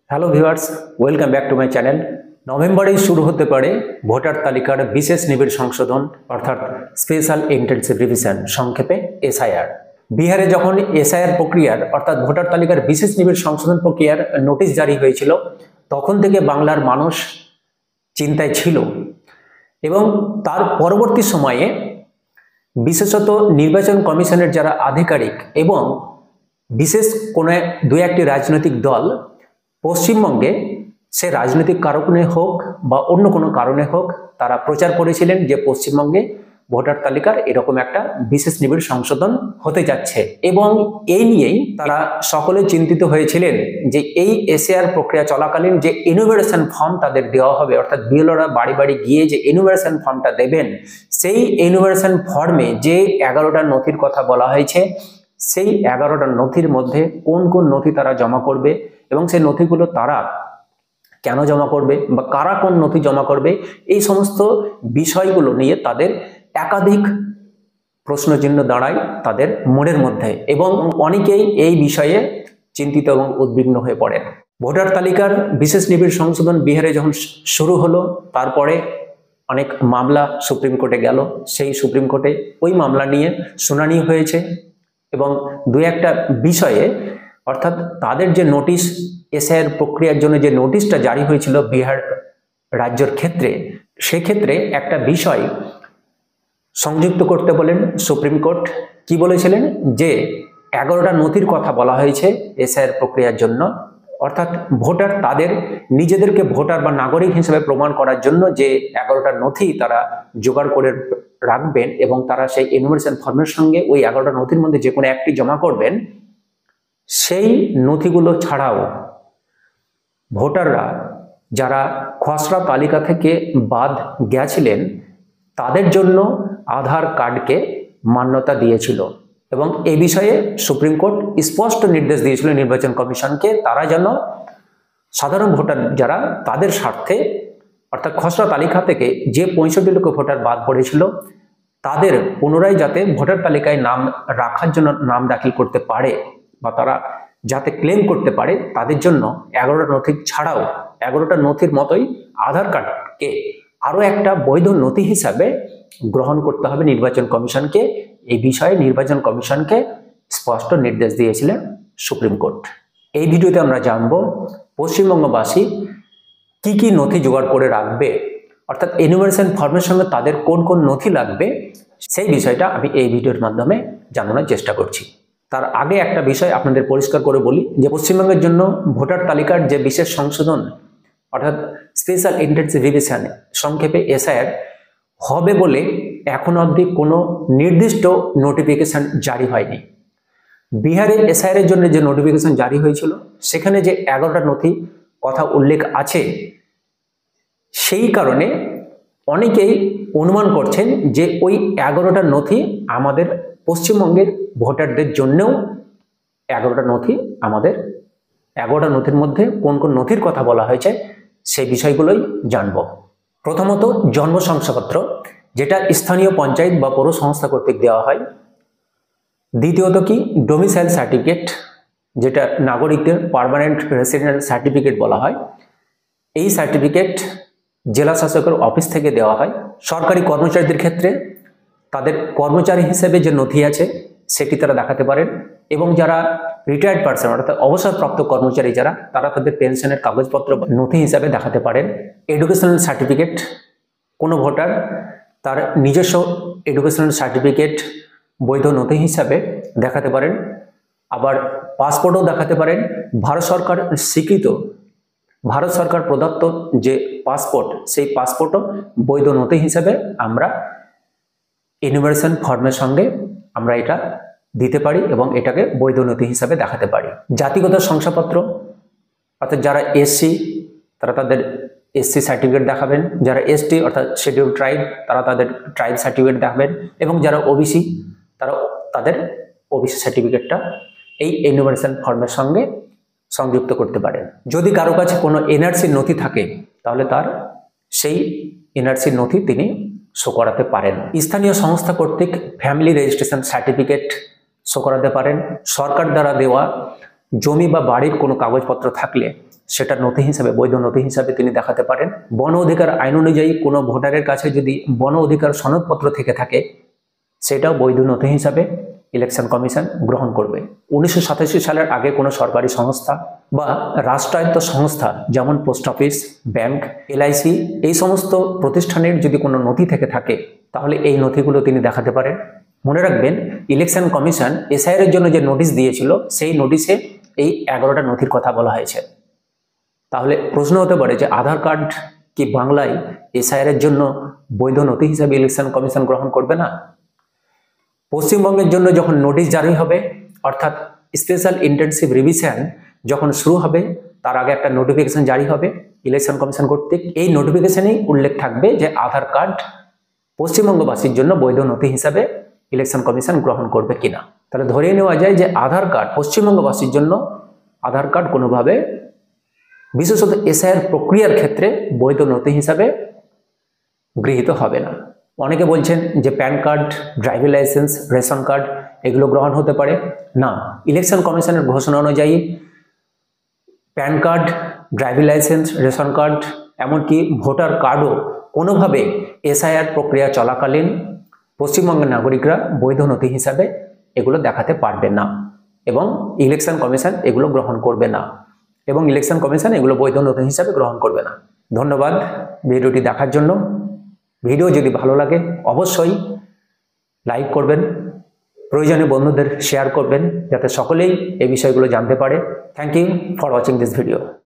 Hello viewers, welcome back to my channel. নভেম্বরেই শুরু হতে পারে ভোটার তালিকার বিশেষ নিবিড় সংশোধন অর্থাৎ স্পেশাল ইন্টেনসিভ রিভিশন, সংক্ষেপে এসআইআর। বিহারে যখন এসআইআর প্রক্রিয়ার অর্থাৎ ভোটার তালিকার বিশেষ নিবিড় সংশোধন প্রক্রিয়ার নোটিশ জারি হয়েছিল, তখন থেকে বাংলার মানুষ চিন্তায় ছিল এবং তার পরবর্তী সময়ে বিশেষত নির্বাচন কমিশনের যারা আধিকারিক এবং বিশেষ কোনো দু একটি রাজনৈতিক দল পশ্চিমবঙ্গে সে রাজনৈতিক কারণে হোক বা অন্য কোনো কারণে হোক তারা প্রচার করেছিলেন যে পশ্চিমবঙ্গে ভোটার তালিকার এরকম একটা বিশেষ নিবিড় সংশোধন হতে যাচ্ছে এবং এই নিয়েই তারা সকলে চিন্তিত হয়েছিলেন যে এই এসআইআর প্রক্রিয়া চলাকালীন যে এনুমারেশন ফর্ম তাদের দেওয়া হবে, অর্থাৎ বিএলওরা বাড়ি বাড়ি গিয়ে যে এনুমারেশন ফর্মটা দেবেন, সেই এনুমারেশন ফর্মে যে 11টা নথির কথা বলা হয়েছে, সেই 11টা নথির মধ্যে কোন কোন নথি তারা জমা করবে এবং সেই নথিগুলো তারা কেন জমা করবে বা কারা কোন নথি জমা করবে, এই সমস্ত বিষয়গুলো নিয়ে তাদের একাধিক প্রশ্নচিহ্ন দাঁড়ায় তাদের মনের মধ্যে এবং অনেকেই এই বিষয়ে চিন্তিত এবং উদ্বিগ্ন হয়ে পড়েন। ভোটার তালিকার বিশেষ নিবিড় সংশোধন বিহারে যখন শুরু হলো, তারপরে অনেক মামলা সুপ্রিম কোর্টে গেল, সেই সুপ্রিম কোর্টে ওই মামলা নিয়ে শুনানি হয়েছে এবং দু একটা বিষয়ে অর্থাৎ তাদের যে নোটিশ এসআইআর প্রক্রিয়ার জন্য যে নোটিশটা জারি হয়েছিল বিহার রাজ্যের ক্ষেত্রে, সেক্ষেত্রে একটা বিষয় সংযুক্ত করতে বলেন সুপ্রিম কোর্ট। কি বলেছিলেন যে 11টা নথির কথা বলা হয়েছে এসআইআর প্রক্রিয়ার জন্য, অর্থাৎ ভোটার তাদের নিজেদেরকে ভোটার বা নাগরিক হিসেবে প্রমাণ করার জন্য যে 11টা নথি তারা জোগাড় করে রাখবেন এবং তারা সেই এনুমারেশন ফর্মের সঙ্গে ওই 11টা নথির মধ্যে যে কোনো একটি জমা করবেন, সেই নথিগুলো ছাড়াও ভোটাররা যারা খসড়া তালিকা থেকে বাদ গেছিলেন তাদের জন্য আধার কার্ডকে মান্যতা দিয়েছিল এবং এই বিষয়ে সুপ্রিম কোর্ট স্পষ্ট নির্দেশ দিয়েছিল নির্বাচন কমিশনকে, তারা যেন সাধারণ ভোটার যারা তাদের স্বার্থে অর্থাৎ খসড়া তালিকা থেকে যে 65 লক্ষ ভোটার বাদ পড়েছিল তাদের পুনরায় যাতে ভোটার তালিকায় নাম রাখার জন্য নাম দাখিল করতে পারে বা তারা যাতে ক্লেম করতে পারে, তাদের জন্য 11টা নথি ছাড়াও 11টা নথির মতোই আধার কার্ডকে আরও একটা বৈধ নথি হিসাবে গ্রহণ করতে হবে নির্বাচন কমিশনকে। এই বিষয়ে নির্বাচন কমিশনকে স্পষ্ট নির্দেশ দিয়েছিলেন সুপ্রিম কোর্ট। এই ভিডিওতে আমরা জানব পশ্চিমবঙ্গবাসী কি কি নথি জোগাড় করে রাখবে, অর্থাৎ এনুমারেশন ফর্মের সঙ্গে তাদের কোন কোন নথি লাগবে, সেই বিষয়টা আমি এই ভিডিওর মাধ্যমে জানানোর চেষ্টা করছি। তার আগে একটা বিষয় আপনাদের পরিষ্কার করে বলি যে পশ্চিমবঙ্গের জন্য ভোটার তালিকার যে বিশেষ সংশোধন অর্থাৎ স্পেশাল ইন্টেনসিভ রিভিশন, সংক্ষেপে এসআইআর হবে বলে এখন অবধি কোনো নির্দিষ্ট নোটিফিকেশন জারি হয়নি। বিহারে এসআইআর এর জন্য যে নোটিফিকেশন জারি হয়েছিল সেখানে যে 11টা নথি কথা উল্লেখ আছে, সেই কারণে অনেকেই অনুমান করছেন যে ওই 11টা নথি আমাদের পশ্চিমবঙ্গের ভোটারদের জন্যও 11টা নথি, আমাদের 11টা নথির মধ্যে কোন কোন নথির কথা বলা হয়েছে সেই বিষয়গুলোই জানব। প্রথমত জন্ম শংসাপত্র, যেটা স্থানীয় পঞ্চায়েত বা পৌর সংস্থা কর্তৃক দেওয়া হয়। দ্বিতীয়ত কি ডোমিসাইল সার্টিফিকেট, যেটা নাগরিকদের পার্মানেন্ট রেসিডেন্ট সার্টিফিকেট বলা হয়। এই সার্টিফিকেট জেলা শাসকের অফিস থেকে দেওয়া হয়। সরকারি কর্মচারীদের ক্ষেত্রে তাদের কর্মচারী হিসেবে যে নথি আছে সেটি তারা দেখাতে পারেন এবং যারা রিটায়ার্ড পার্সন অর্থাৎ অবসরপ্রাপ্ত কর্মচারী যারা, তারা তাদের পেনশনের কাগজপত্র নথি হিসাবে দেখাতে পারেন। এডুকেশনাল সার্টিফিকেট, কোনো ভোটার তার নিজস্ব এডুকেশনাল সার্টিফিকেট বৈধ নথি হিসাবে দেখাতে পারেন। আবার পাসপোর্টও দেখাতে পারেন। ভারত সরকার স্বীকৃত, ভারত সরকার প্রদত্ত যে পাসপোর্ট, সেই পাসপোর্টও বৈধ নথি হিসাবে আমরা এনুমারেশন ফর্মের সঙ্গে আমরা এটা দিতে পারি এবং এটাকে বৈধ নথি হিসাবে দেখাতে পারি। জাতিগত শংসাপত্র, অর্থাৎ যারা এসসি তারা তাদের এসসি সার্টিফিকেট দেখাবেন, যারা এসটি অর্থাৎ শিডিউল ট্রাইব তারা তাদের ট্রাইব সার্টিফিকেট দেখাবেন এবং যারা ওবিসি তারা তাদের ওবিসি সার্টিফিকেটটা এই এনুমারেশন ফর্মের সঙ্গে সংযুক্ত করতে পারেন। যদি কারো কাছে কোনো এনআরসির নথি থাকে তাহলে তার সেই এনআরসির নথি তিনি শো করাতে পারেন। স্থানীয় সংস্থা কর্তৃক ফ্যামিলি রেজিস্ট্রেশন সার্টিফিকেট শো করাতে পারেন। সরকার দ্বারা দেওয়া জমি বা বাড়ির কোনো কাগজপত্র থাকলে সেটা নথি হিসাবে, বৈধ নথি হিসাবে তিনি দেখাতে পারেন। বন অধিকার আইন অনুযায়ী কোনো ভোটারের কাছে যদি বন অধিকার সনদপত্র থেকে থাকে, সেটাও বৈধ নথি হিসাবে ইলেকশন কমিশন গ্রহণ করবে। 1987 সালের আগে কোনো সরকারি সংস্থা বা রাষ্ট্রায়ত্ত সংস্থা যেমন পোস্ট অফিস, ব্যাংক, LIC এই সমস্ত প্রতিষ্ঠানের যদি কোনো নথি থেকে থাকে, তাহলে এই নথিগুলো তিনি দেখাতে পারেন। মনে রাখবেন, ইলেকশন কমিশন SIR এর জন্য যে নোটিশ দিয়েছিল, সেই নোটিশে এই 11টা নথির কথা বলা হয়েছে। তাহলে প্রশ্ন হতে পারে যে আধার কার্ড কি বাংলায় SIR এর জন্য বৈধ নথি হিসাবে ইলেকশন কমিশন গ্রহণ করবে না? পশ্চিমবঙ্গের জন্য যখন নোটিশ জারি হবে, অর্থাৎ স্পেশাল ইন্টেনসিভ রিভিশন যখন শুরু হবে, তার আগে একটা নোটিফিকেশন জারি হবে ইলেকশন কমিশন কর্তৃক। এই নোটিফিকেশনেই উল্লেখ থাকবে যে আধার কার্ড পশ্চিমবঙ্গবাসীর জন্য বৈধ নথি হিসাবে ইলেকশন কমিশন গ্রহণ করবে কিনা। তাহলে ধরে নেওয়া যায় যে আধার কার্ড পশ্চিমবঙ্গবাসীর জন্য আধার কার্ড কোনোভাবে, বিশেষত SIR প্রক্রিয়ার ক্ষেত্রে, বৈধ নথি হিসাবে গৃহীত হবে না। অনেকে বলছেন যে pan card, driving licence, ration card এগুলো গ্রহণ হতে পারে না। ইলেকশন কমিশনের ঘোষণা অনুযায়ী pan card, driving licence, ration card, এমনকি ভোটার কার্ডও কোনোভাবে SIR প্রক্রিয়া চলাকালীন পশ্চিমবঙ্গের নাগরিকরা বৈধ নথি হিসাবে এগুলো দেখাতে পারবে না, এবং ইলেকশন কমিশন এগুলো গ্রহণ করবে না, এবং ইলেকশন কমিশন এগুলো বৈধ নথি হিসাবে গ্রহণ করবে না। ধন্যবাদ ভিডিওটি দেখার জন্য। ভিডিও যদি ভালো লাগে অবশ্যই লাইক করবেন, প্রয়োজনে বন্ধুদের শেয়ার করবেন, যাতে সকলেই এই বিষয়গুলো জানতে পারে। Thank you for watching this video.